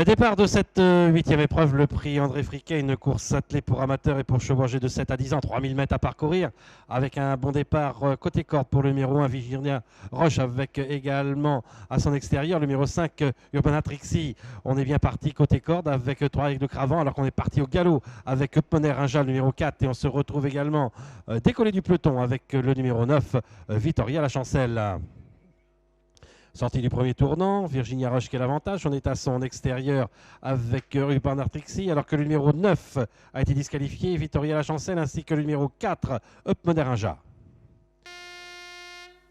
Départ de cette huitième épreuve, le prix André Friquet, une course attelée pour amateurs et pour chevaux âgés de 7 à 10 ans, 3000 mètres à parcourir, avec un bon départ côté corde pour le numéro 1, Virginia Roche, avec également à son extérieur le numéro 5, Urbana Trixie. On est bien parti côté corde avec 3 avec de Cravant, alors qu'on est parti au galop avec Upmoner Inja, le numéro 4, et on se retrouve également décollé du peloton avec le numéro 9, Vittoria La Chancelle. Sortie du premier tournant, Virginia Roche qui a l'avantage. On est à son extérieur avec Urbana Trixie, alors que le numéro 9 a été disqualifié, Vittoria La Chancelle, ainsi que le numéro 4, Upmoner Inja.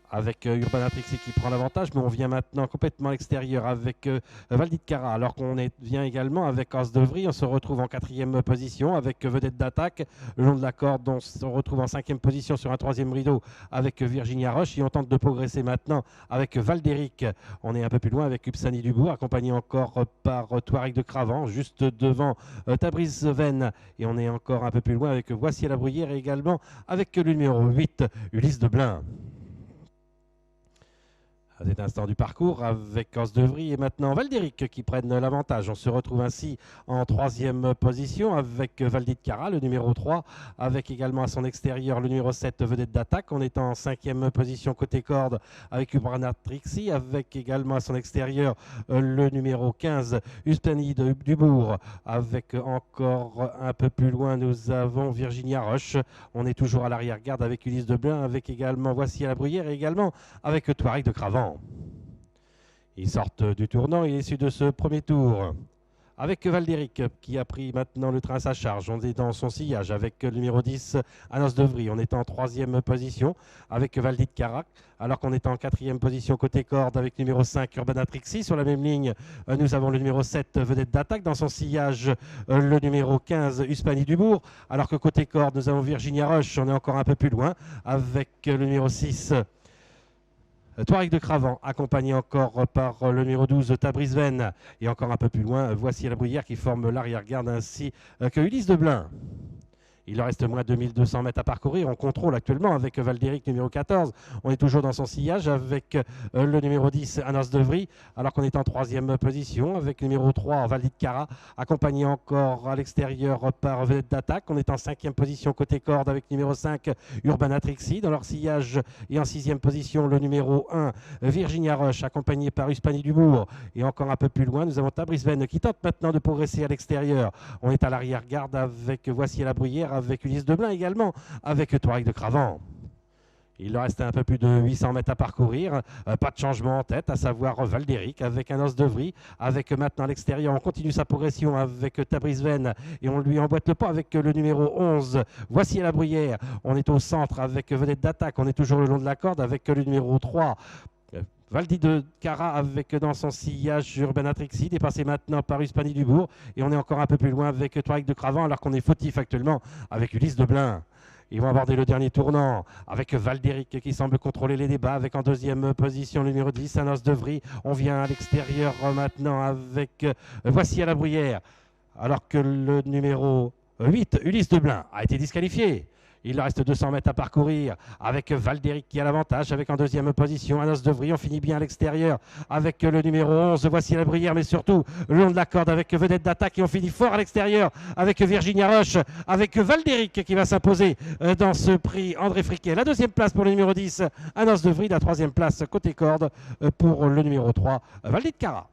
Avec Urbana Trixie qui prend l'avantage, mais on vient maintenant complètement à l'extérieur avec Valdit Cara, alors qu'on vient également avec Os Devry. On se retrouve en quatrième position avec Vedette d'attaque le long de la corde. On se retrouve en cinquième position sur un troisième rideau avec Virginia Roche, et on tente de progresser maintenant avec Valdéric. On est un peu plus loin avec Upsani Dubourg, accompagné encore par Touareg de Cravant, juste devant Tabriz Venn, et on est encore un peu plus loin avec Voici à la Bruyère, et également avec le numéro 8, Ulysse de Blain. À cet instant du parcours avec Os Devry et maintenant Valdéric qui prennent l'avantage. On se retrouve ainsi en troisième position avec Valdit Cara, le numéro 3, avec également à son extérieur le numéro 7, Vedette d'attaque. On est en cinquième position côté corde avec Urbana Trixie, avec également à son extérieur le numéro 15, Uspani Dubourg. Avec encore un peu plus loin, nous avons Virginia Roche. On est toujours à l'arrière-garde avec Ulysse de Blain, avec également Voici à la Bruyère, et également avec Touareg de Cravant. Ils sortent du tournant, il est issu de ce premier tour. Avec Valdéric qui a pris maintenant le train à sa charge. On est dans son sillage avec le numéro 10, Anos Devry. On est en troisième position avec Valdit Carac, alors qu'on est en quatrième position côté corde avec le numéro 5, Urbana Trixie. Sur la même ligne, nous avons le numéro 7, Vedette d'attaque. Dans son sillage, le numéro 15, Uspani Dubourg. Alors que côté corde, nous avons Virginia Roche. On est encore un peu plus loin avec le numéro 6, Touareg de Cravant, accompagné encore par le numéro 12, Tabriz Venn, et encore un peu plus loin, Voici à la Bruyère qui forme l'arrière-garde, ainsi que Ulysse de Blain. Il leur reste moins de 2200 mètres à parcourir. On contrôle actuellement avec Valdéric, numéro 14. On est toujours dans son sillage avec le numéro 10, Anos Devry, alors qu'on est en troisième position avec le numéro 3, Valdit Cara, accompagné encore à l'extérieur par Vedette d'attaque. On est en cinquième position côté corde avec le numéro 5, Urbana Trixie. Dans leur sillage et en sixième position, le numéro 1, Virginia Roche, accompagné par Uspani Dubourg. Et encore un peu plus loin, nous avons Tabriz Venn qui tente maintenant de progresser à l'extérieur. On est à l'arrière-garde avec Voici à la Bruyère, avec Ulysse de Blain également, avec Touareg de Cravant. Il leur reste un peu plus de 800 mètres à parcourir. Pas de changement en tête, à savoir Valdéric avec un Os Devry. Avec maintenant à l'extérieur, on continue sa progression avec Tabriz Venn et on lui emboîte le pas avec le numéro 11. Voici à la Bruyère. On est au centre avec Vedette d'attaque. On est toujours le long de la corde avec le numéro 3. Valdit de Cara avec dans son sillage Urbana Trixie, dépassé maintenant par Uspani Dubourg. Et on est encore un peu plus loin avec Touareg de Cravant, alors qu'on est fautif actuellement avec Ulysse de Blain. Ils vont aborder le dernier tournant avec Valdéric qui semble contrôler les débats, avec en deuxième position le numéro 10, Anos Devry. On vient à l'extérieur maintenant avec Voici à la Bruyère, alors que le numéro 8, Ulysse de Blain, a été disqualifié. Il leur reste 200 mètres à parcourir avec Valdéric qui a l'avantage, avec en deuxième position Anos Devry. On finit bien à l'extérieur avec le numéro 11, Voici la Bruyère, mais surtout le long de la corde avec Vedette d'attaque. Et on finit fort à l'extérieur avec Virginia Roche, avec Valdéric qui va s'imposer dans ce prix André Friquet. La deuxième place pour le numéro 10, Anos Devry. La troisième place côté corde pour le numéro 3, Valdit Cara.